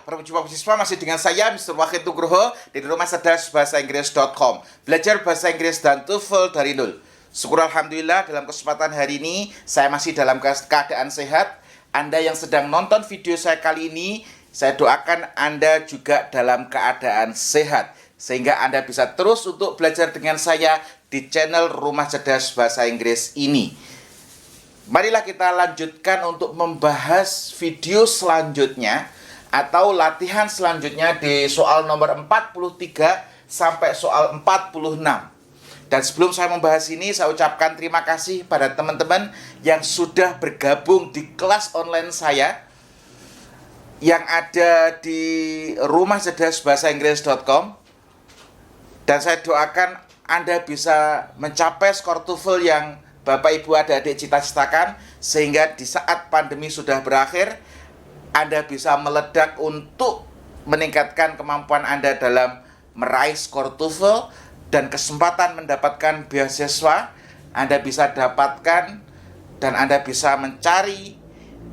Perjumpaan siswa masih dengan saya, Mr. Wahid Nugroho, dari rumah cerdas bahasa Inggris.com. Belajar bahasa Inggris dan TOEFL dari nol. Syukur Alhamdulillah, dalam kesempatan hari ini, saya masih dalam keadaan sehat. Anda yang sedang nonton video saya kali ini, saya doakan Anda juga dalam keadaan sehat. Sehingga Anda bisa terus untuk belajar dengan saya di channel Rumah Cerdas Bahasa Inggris ini. Marilah kita lanjutkan untuk membahas video selanjutnya atau latihan selanjutnya di soal nomor 43 sampai soal 46. Dan sebelum saya membahas ini, saya ucapkan terima kasih pada teman-teman yang sudah bergabung di kelas online saya yang ada di rumahcerdasbahasainggris.com. Dan saya doakan Anda bisa mencapai skor TOEFL yang Bapak Ibu adik-adik cita-citakan, sehingga di saat pandemi sudah berakhir, Anda bisa meledak untuk meningkatkan kemampuan Anda dalam meraih skor TOEFL dan kesempatan mendapatkan beasiswa Anda bisa dapatkan, dan Anda bisa mencari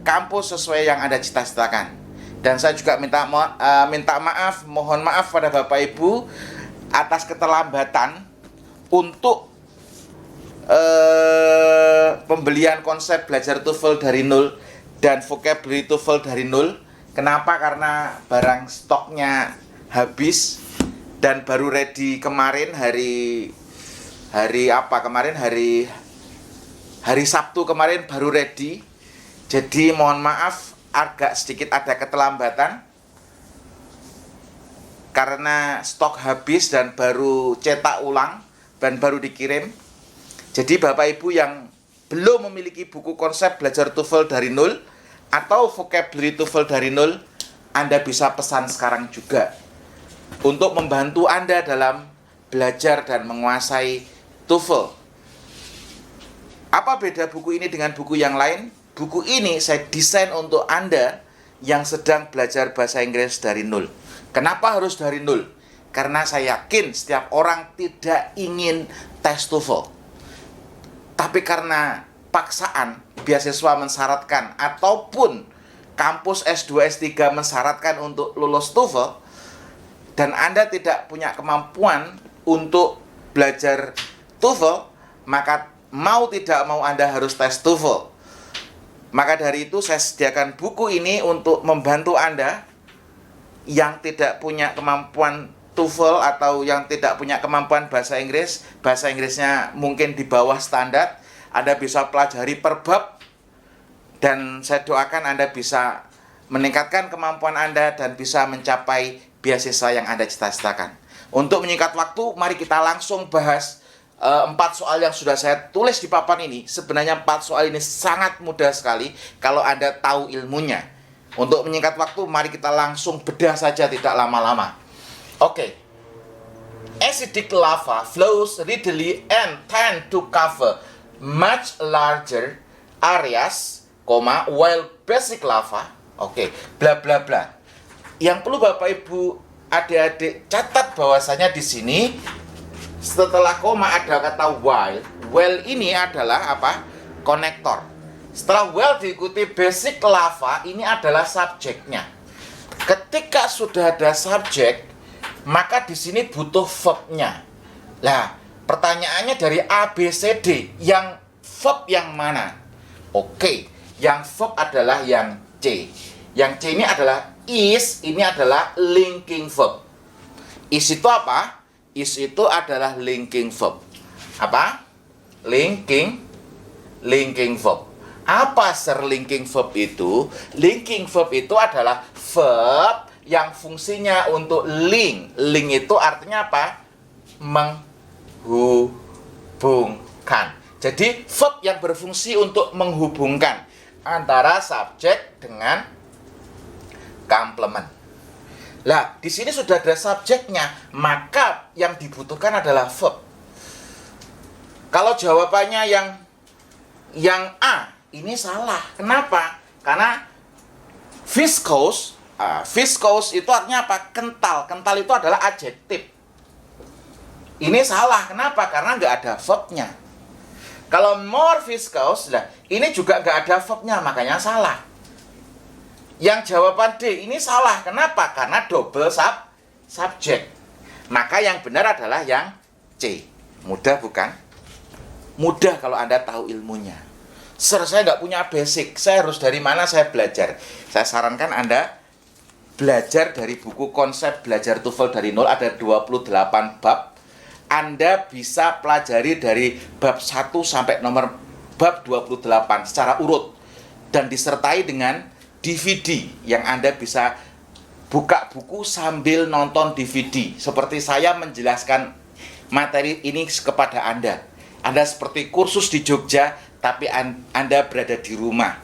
kampus sesuai yang Anda cita-citakan. Dan saya juga mohon maaf pada Bapak Ibu atas keterlambatan untuk pembelian konsep belajar TOEFL dari nol dan vocabulary TOEFL dari nol. Kenapa? Karena barang stoknya habis dan baru ready kemarin hari Sabtu kemarin baru ready. Jadi mohon maaf agak sedikit ada keterlambatan karena stok habis dan baru cetak ulang dan baru dikirim. Jadi Bapak Ibu yang belum memiliki buku konsep belajar TOEFL dari nol atau vocabulary TOEFL dari nol, Anda bisa pesan sekarang juga untuk membantu Anda dalam belajar dan menguasai TOEFL. Apa beda buku ini dengan buku yang lain? Buku ini saya desain untuk Anda yang sedang belajar bahasa Inggris dari nol. Kenapa harus dari nol? Karena saya yakin setiap orang tidak ingin tes TOEFL. Tapi karena paksaan, beasiswa mensyaratkan, ataupun kampus S2, S3 mensyaratkan untuk lulus TOEFL, dan Anda tidak punya kemampuan untuk belajar TOEFL, maka mau tidak mau Anda harus tes TOEFL. Maka dari itu saya sediakan buku ini untuk membantu Anda yang tidak punya kemampuan TOEFL atau yang tidak punya kemampuan bahasa Inggris, bahasa Inggrisnya mungkin di bawah standar. Anda bisa pelajari per bab, dan saya doakan Anda bisa meningkatkan kemampuan Anda dan bisa mencapai beasiswa yang Anda cita-citakan. Untuk menyingkat waktu, mari kita langsung bahas 4 soal yang sudah saya tulis di papan ini. Sebenarnya 4 soal ini sangat mudah sekali kalau Anda tahu ilmunya. Untuk menyingkat waktu, mari kita langsung bedah saja, tidak lama-lama. Oke. Acidic lava flows readily and tend to cover much larger areas, while basic lava, bla bla bla. Yang perlu Bapak Ibu adik-adik catat bahwasanya di sini setelah koma ada kata while. While ini adalah apa? Konektor. Setelah while diikuti basic lava, ini adalah subjeknya. Ketika sudah ada subjek, maka di sini butuh verb-nya. Lah, pertanyaannya dari A, B, C, D, yang verb yang mana? Yang verb adalah yang C. Yang C ini adalah is, ini adalah linking verb. Is itu apa? Is itu adalah linking verb. Apa? Linking verb. Apa linking verb itu? Linking verb itu adalah verb yang fungsinya untuk link. Link itu artinya apa? Menghubungkan. Jadi verb yang berfungsi untuk menghubungkan antara subjek dengan komplement. Lah, di sini sudah ada subjeknya, maka yang dibutuhkan adalah verb. Kalau jawabannya yang A, ini salah. Kenapa? Karena viscose itu artinya apa? Kental. Kental itu adalah adjektif. Ini salah. Kenapa? Karena nggak ada verb-nya. Kalau more viscose, ini juga nggak ada verb-nya, makanya salah. Yang jawaban D ini salah. Kenapa? Karena double subjek. Maka yang benar adalah yang C. Mudah bukan? Mudah kalau Anda tahu ilmunya. Sir, saya nggak punya basic. Saya harus dari mana saya belajar? Saya sarankan Anda belajar dari buku konsep belajar TOEFL dari nol. Ada 28 bab. Anda bisa pelajari dari bab 1 sampai nomor bab 28 secara urut. Dan disertai dengan DVD yang Anda bisa buka buku sambil nonton DVD. Seperti saya menjelaskan materi ini kepada Anda. Anda seperti kursus di Jogja, tapi Anda berada di rumah.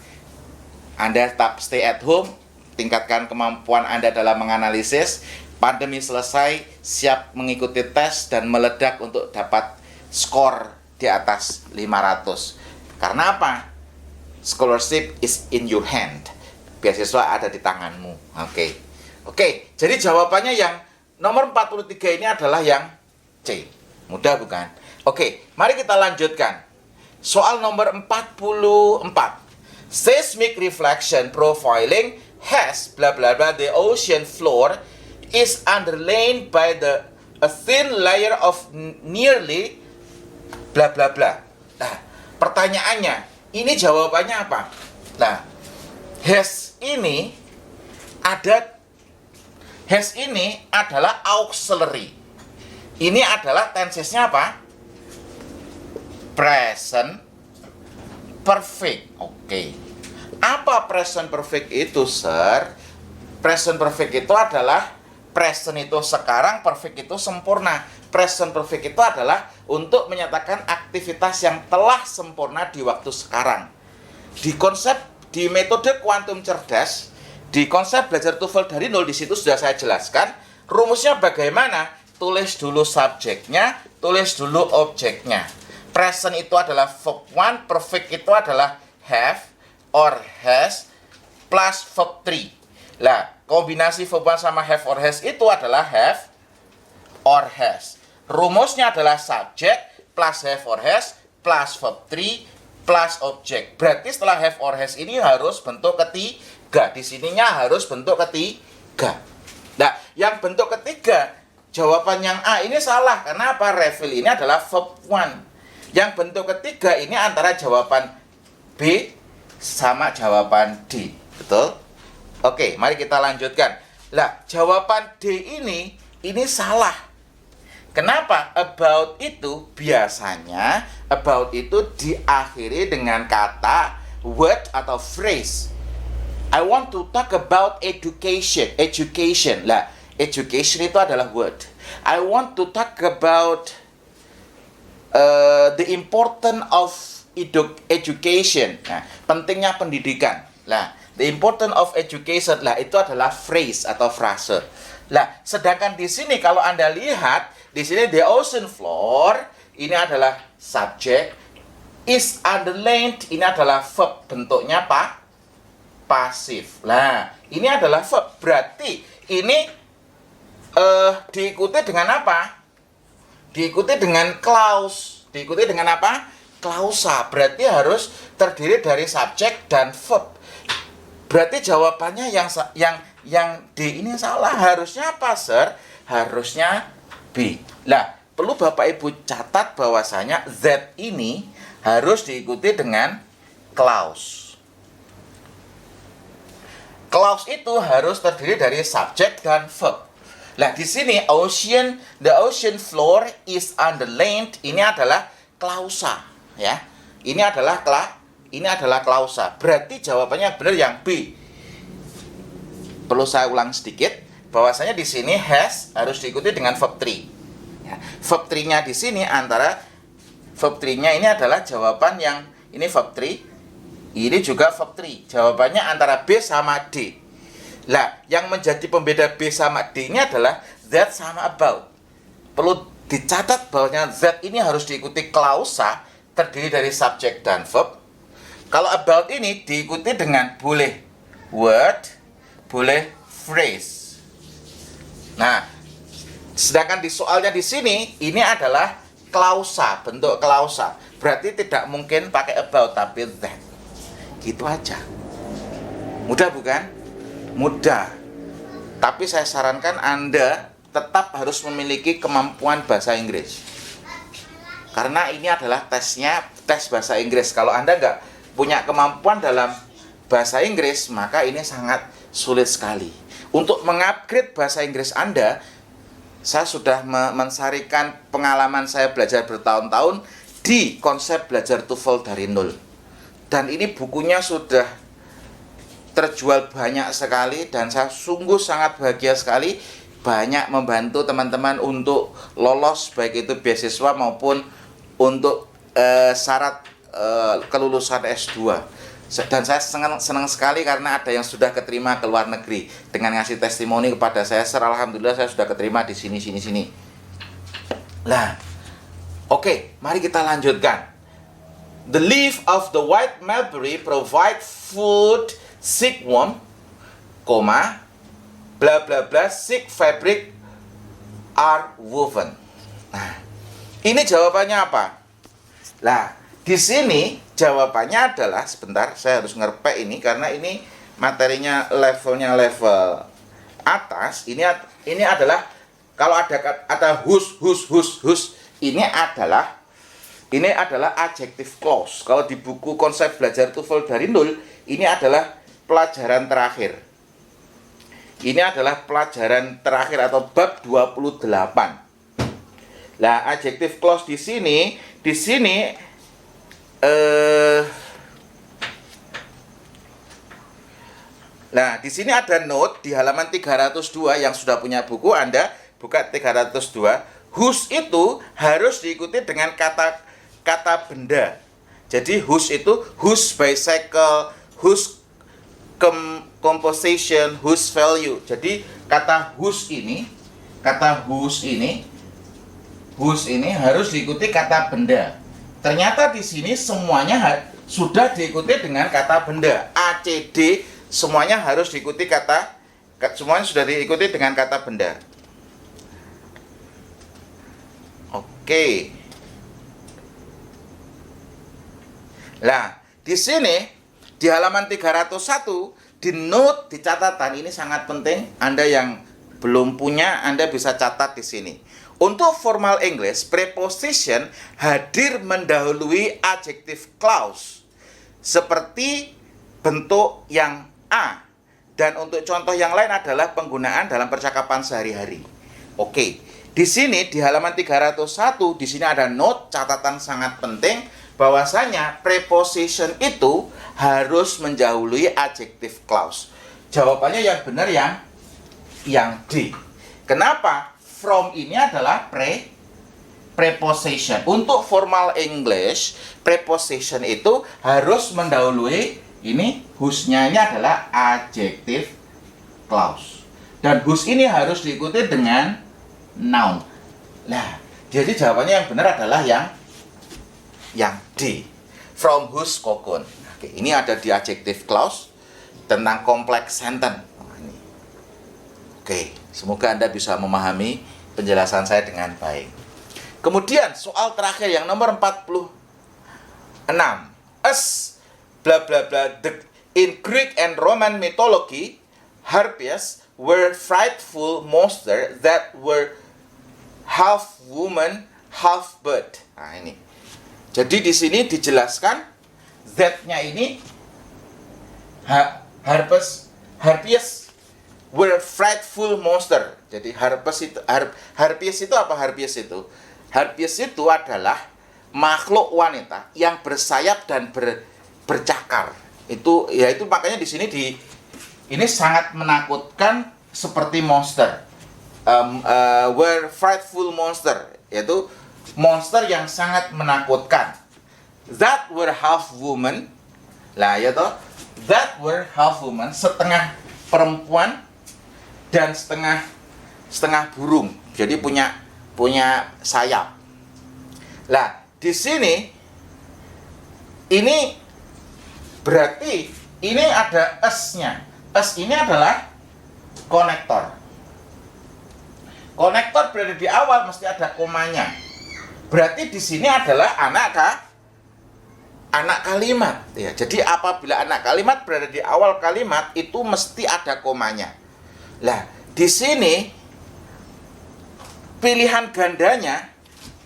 Anda tetap stay at home, tingkatkan kemampuan Anda dalam menganalisis. Pandemi selesai, siap mengikuti tes dan meledak untuk dapat skor di atas 500. Karena apa? Scholarship is in your hand. Beasiswa ada di tanganmu. Oke, jadi jawabannya yang nomor 43 ini adalah yang C. Mudah bukan? Oke, mari kita lanjutkan. Soal nomor 44. Seismic reflection profiling has bla bla bla the ocean floor is underlain by a thin layer of nearly bla bla bla. Nah, pertanyaannya, ini jawabannya apa? Nah, has ini adalah auxiliary. Ini adalah tensesnya apa? Present perfect. Oke. Apa present perfect itu, Sir? Present perfect itu adalah present itu sekarang, perfect itu sempurna. Present perfect itu adalah untuk menyatakan aktivitas yang telah sempurna di waktu sekarang. Di metode kuantum cerdas, di konsep belajar TOEFL dari nol, di situ sudah saya jelaskan rumusnya bagaimana. Tulis dulu subjeknya, tulis dulu objeknya. Present itu adalah verb 1, perfect itu adalah have or has plus verb 3. Lah, kombinasi verb 1 sama have or has itu adalah have or has. Rumusnya adalah subjek plus have or has plus verb 3 plus objek. Berarti setelah have or has ini harus bentuk ketiga. Di sininya harus bentuk ketiga. Nah, yang bentuk ketiga, jawaban yang A ini salah. Karena apa? Refill ini adalah verb 1. Yang bentuk ketiga ini antara jawaban B sama jawaban D. Betul? Oke, mari kita lanjutkan. Lah, jawaban D ini salah. Kenapa? About itu biasanya about itu diakhiri dengan kata word atau phrase. I want to talk about education. Education. Lah, education itu adalah word. I want to talk about the importance of education. Nah, pentingnya pendidikan. Lah, the importance of education lah itu adalah phrase atau frase. Lah, sedangkan di sini kalau Anda lihat di sini the ocean floor ini adalah subjek, is underlain ini adalah verb, bentuknya pasif. Nah, ini adalah verb. Berarti ini diikuti dengan apa? Diikuti dengan clause. Diikuti dengan apa? Klausa. Berarti harus terdiri dari subjek dan verb. Berarti jawabannya yang D ini salah. Harusnya apa, Sir? Harusnya B. Lah, perlu Bapak Ibu catat bahwasanya Z ini harus diikuti dengan clause. Clause itu harus terdiri dari subjek dan verb. Lah, di sini the ocean floor is underlain ini adalah klausa, ya. Ini adalah klausa. Berarti jawabannya benar yang B. Perlu saya ulang sedikit bahwasanya di sini has harus diikuti dengan verb 3. Ya, verb 3-nya di sini antara verb 3-nya ini adalah jawaban yang ini verb 3, ini juga verb 3. Jawabannya antara B sama D. Lah, yang menjadi pembeda B sama D ini adalah Z sama about. Perlu dicatat bahwasanya Z ini harus diikuti klausa terdiri dari subjek dan verb. Kalau about ini diikuti dengan boleh word, boleh phrase. Nah, sedangkan di soalnya di sini ini adalah klausa, bentuk klausa. Berarti tidak mungkin pakai about tapi that. Gitu aja. Mudah bukan? mudah. Tapi saya sarankan Anda tetap harus memiliki kemampuan bahasa Inggris. Karena ini adalah tes bahasa Inggris. Kalau Anda nggak punya kemampuan dalam bahasa Inggris, maka ini sangat sulit sekali. Untuk mengupgrade bahasa Inggris Anda, saya sudah mensarikan pengalaman saya belajar bertahun-tahun di konsep belajar TOEFL dari nol. Dan ini bukunya sudah terjual banyak sekali dan saya sungguh sangat bahagia sekali, banyak membantu teman-teman untuk lolos baik itu beasiswa maupun untuk syarat kelulusan S2. Dan saya senang sekali karena ada yang sudah keterima ke luar negeri dengan ngasih testimoni kepada saya, alhamdulillah saya sudah keterima di sini. Nah, oke, mari kita lanjutkan. The leaf of the white mulberry provide food, silkworm, bla bla bla, silk fabric are woven. Nah, ini jawabannya apa? Lah, di sini jawabannya adalah, sebentar, saya harus ngerpek ini karena ini materinya level atas. Ini adalah kalau ada hus, ini adalah adjective clause. Kalau di buku konsep belajar TOEFL dari nol, ini adalah pelajaran terakhir. Ini adalah pelajaran terakhir atau bab 28. Lah, adjective clause di sini nah, di sini ada note di halaman 302 yang sudah punya buku, Anda buka 302. Whose itu harus diikuti dengan kata benda. Jadi whose itu whose bicycle, whose composition, whose value. Jadi kata whose ini harus diikuti kata benda. Ternyata di sini semuanya sudah diikuti dengan kata benda. A, C, D semuanya harus diikuti semuanya sudah diikuti dengan kata benda. Oke. Nah, di sini di halaman 301 di note, di catatan, ini sangat penting. Anda yang belum punya, Anda bisa catat di sini. Untuk formal English, preposition hadir mendahului adjective clause seperti bentuk yang A. Dan untuk contoh yang lain adalah penggunaan dalam percakapan sehari-hari. Oke, di sini di halaman 301 di sini ada note, catatan sangat penting bahwasanya preposition itu harus mendahului adjective clause. Jawabannya yang benar yang D. Kenapa? From ini adalah preposition. Untuk formal English, preposition itu harus mendahului ini, whose-nya ini adalah adjective clause. Dan whose ini harus diikuti dengan noun. Nah, jadi jawabannya yang benar adalah yang D. From whose cocoon. Oke, ini ada di adjective clause tentang complex sentence. Oke, semoga Anda bisa memahami penjelasan saya dengan baik. Kemudian soal terakhir yang nomor 46. As bla bla bla, in Greek and Roman mythology, harpies were frightful monsters that were half woman, half bird. Nah, ini. Jadi di sini dijelaskan Z-nya ini harpies were frightful monster. Jadi harpies itu apa? Harpies itu adalah makhluk wanita yang bersayap dan bercakar. Itu makanya di sini ini sangat menakutkan seperti monster. Were frightful monster, yaitu monster yang sangat menakutkan. That were half woman. Lah ya toh, that were half woman, setengah perempuan dan setengah burung. Jadi punya sayap. Lah, di sini ini berarti ini ada S-nya. S ini adalah konektor. Konektor berada di awal, mesti ada komanya. Berarti di sini adalah anak kalimat ya. Jadi apabila anak kalimat berada di awal kalimat itu mesti ada komanya. Lah, di sini pilihan gandanya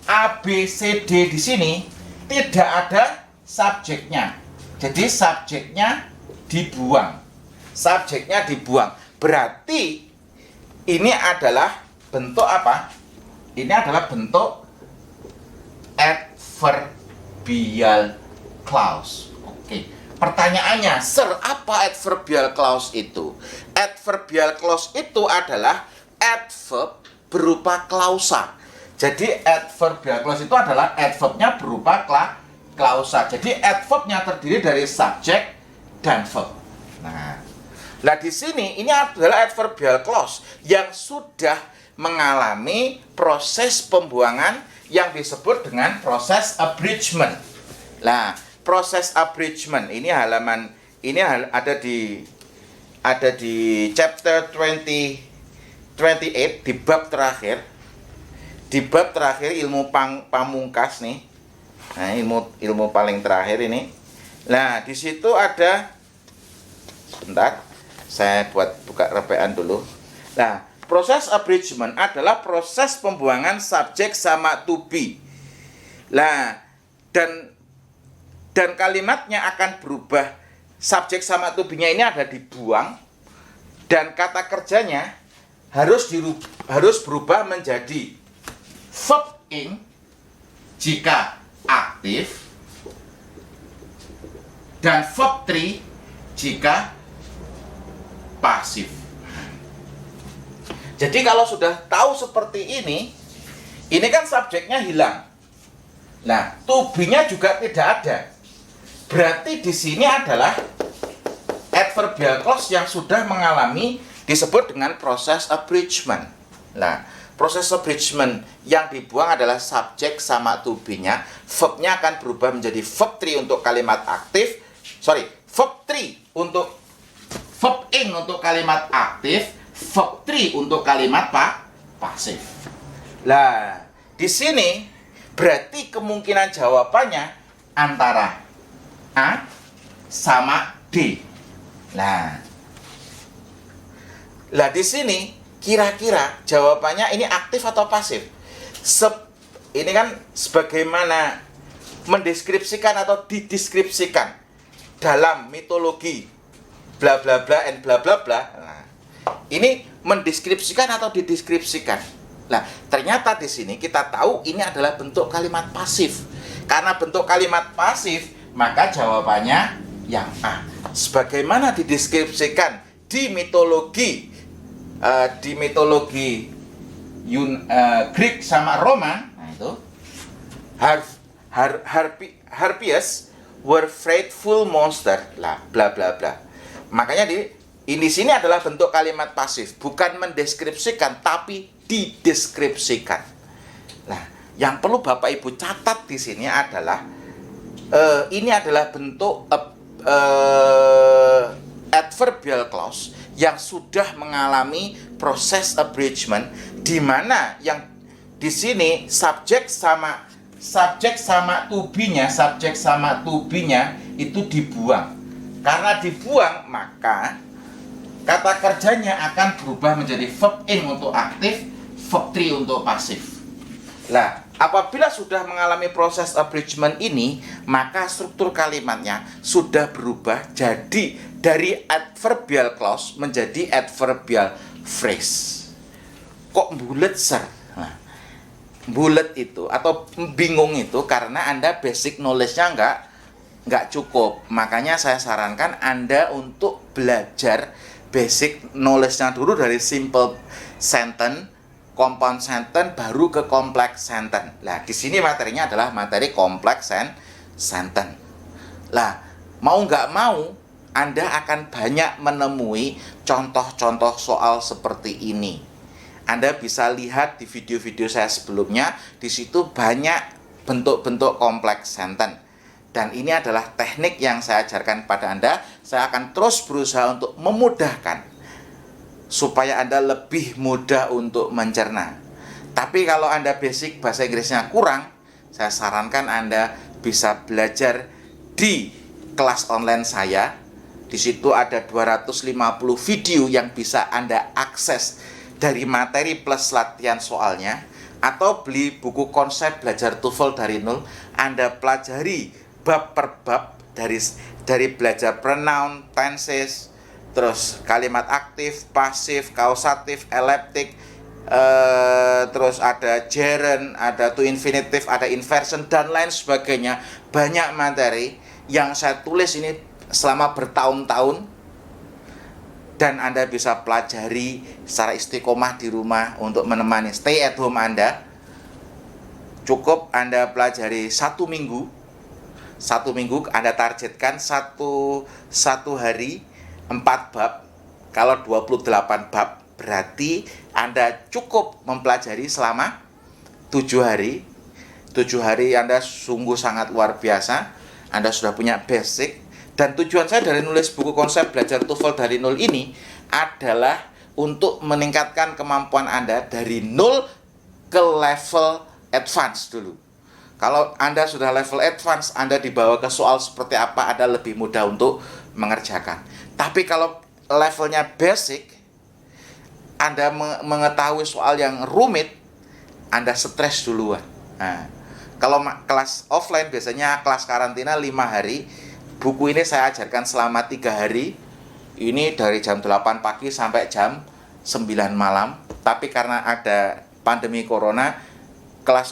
A, B, C, D di sini tidak ada subjeknya. Jadi subjeknya dibuang. Subjeknya dibuang. Berarti ini adalah bentuk apa? Ini adalah bentuk adverbial clause. Oke. Pertanyaannya, Sir, apa adverbial clause itu? Adverbial clause itu adalah adverb berupa klausa. Jadi adverbial clause itu adalah adverbnya berupa klausa. Jadi adverbnya terdiri dari subjek dan verb. Nah, di sini ini adalah adverbial clause yang sudah mengalami proses pembuangan yang disebut dengan proses abridgment. Nah, proses abridgment ini halaman ini ada di chapter 28 di bab terakhir. Di bab terakhir ilmu pamungkas nih. Nah, ilmu paling terakhir ini. Nah, di situ ada, sebentar, saya buka repean dulu. Nah, proses abridgment adalah proses pembuangan subjek sama to be. Nah, dan kalimatnya akan berubah. Subjek sama to be-nya ini ada dibuang dan kata kerjanya harus berubah menjadi verb ing jika aktif dan verb 3 jika pasif. Jadi kalau sudah tahu seperti ini kan subjeknya hilang. Nah, to be-nya juga tidak ada. Berarti di sini adalah adverbial clause yang sudah mengalami disebut dengan proses abridgment. Nah, proses abridgment yang dibuang adalah subjek sama to be-nya. Verb-nya akan berubah menjadi verb 3 untuk kalimat aktif. Verb 3 untuk verb ing untuk kalimat aktif, verb 3 untuk kalimat pasif. Lah, di sini berarti kemungkinan jawabannya antara A sama D. Nah, di sini kira-kira jawabannya ini aktif atau pasif? Ini kan sebagaimana mendeskripsikan atau dideskripsikan dalam mitologi bla bla bla and bla bla bla. Nah, ini mendeskripsikan atau dideskripsikan. Nah, ternyata di sini kita tahu ini adalah bentuk kalimat pasif. Karena bentuk kalimat pasif, maka jawabannya yang A. Sebagaimana dideskripsikan di mitologi Greek sama Roma, nah itu Harpies were frightful monster lah bla bla bla. Makanya di sini adalah bentuk kalimat pasif, bukan mendeskripsikan tapi dideskripsikan. Nah, yang perlu Bapak Ibu catat di sini adalah ini adalah bentuk adverbial clause yang sudah mengalami proses abridgment, di mana yang di sini subjek sama to be-nya itu dibuang. Karena dibuang, maka kata kerjanya akan berubah menjadi verb ing untuk aktif, verb 3 untuk pasif. Lah, apabila sudah mengalami proses abridgment ini, maka struktur kalimatnya sudah berubah jadi dari adverbial clause menjadi adverbial phrase. Kok bulet, Sir? Nah, bulet itu atau bingung itu karena Anda basic knowledge-nya nggak cukup. Makanya saya sarankan Anda untuk belajar basic knowledge-nya dulu dari simple sentence, compound sentence, baru ke complex sentence. Nah, di sini materinya adalah materi complex sentence. Lah, mau nggak mau, Anda akan banyak menemui contoh-contoh soal seperti ini. Anda bisa lihat di video-video saya sebelumnya, di situ banyak bentuk-bentuk complex sentence. Dan ini adalah teknik yang saya ajarkan pada Anda. Saya akan terus berusaha untuk memudahkan supaya Anda lebih mudah untuk mencerna. Tapi kalau Anda basic bahasa Inggrisnya kurang, saya sarankan Anda bisa belajar di kelas online saya. Di situ ada 250 video yang bisa Anda akses dari materi plus latihan soalnya, atau beli buku konsep belajar TOEFL dari nol. Anda pelajari bab per bab, dari belajar pronoun, tenses, terus kalimat aktif, pasif, kausatif, eliptik, terus ada gerund, ada to infinitive, ada inversion, dan lain sebagainya. Banyak materi yang saya tulis ini selama bertahun-tahun, dan Anda bisa pelajari secara istiqomah di rumah untuk menemani stay at home Anda. Cukup Anda pelajari satu minggu Anda targetkan satu hari 4 bab. Kalau 28 bab berarti Anda cukup mempelajari selama 7 hari. 7 hari Anda sungguh sangat luar biasa. Anda sudah punya basic. Dan tujuan saya dari nulis buku konsep belajar TOEFL dari nol ini adalah untuk meningkatkan kemampuan Anda dari nol ke level advance dulu. Kalau Anda sudah level advance, Anda dibawa ke soal seperti apa, Anda lebih mudah untuk mengerjakan. Tapi kalau levelnya basic, Anda mengetahui soal yang rumit, Anda stres duluan. Nah, kalau kelas offline biasanya kelas karantina 5 hari. Buku ini saya ajarkan selama 3 hari. Ini dari jam 8 pagi sampai jam 9 malam. Tapi karena ada pandemi corona, kelas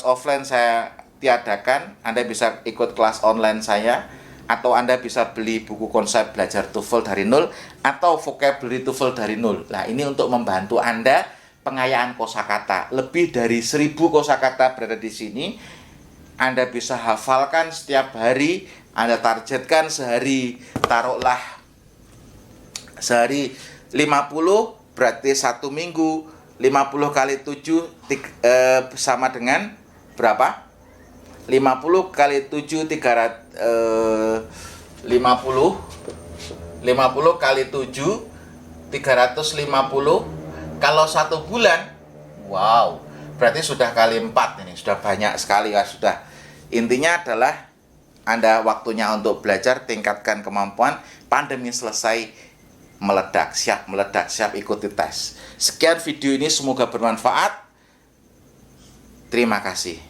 offline saya tiadakan. Anda bisa ikut kelas online saya, atau Anda bisa beli buku konsep belajar TOEFL dari nol, atau vocabulary TOEFL dari nol. Nah, ini untuk membantu Anda pengayaan kosakata. Lebih dari 1000 kosakata berada di sini. Anda bisa hafalkan setiap hari. Anda targetkan sehari, taruhlah sehari 50, berarti 1 minggu 50 kali 7 sama dengan berapa? 50 kali 7 50 kali 7 350. Kalau 1 bulan, wow, berarti sudah kali 4 ini, sudah banyak sekali ya. Sudah. Intinya adalah Anda waktunya untuk belajar, tingkatkan kemampuan. Pandemi selesai, meledak, siap ikuti tes. Sekian video ini, semoga bermanfaat. Terima kasih.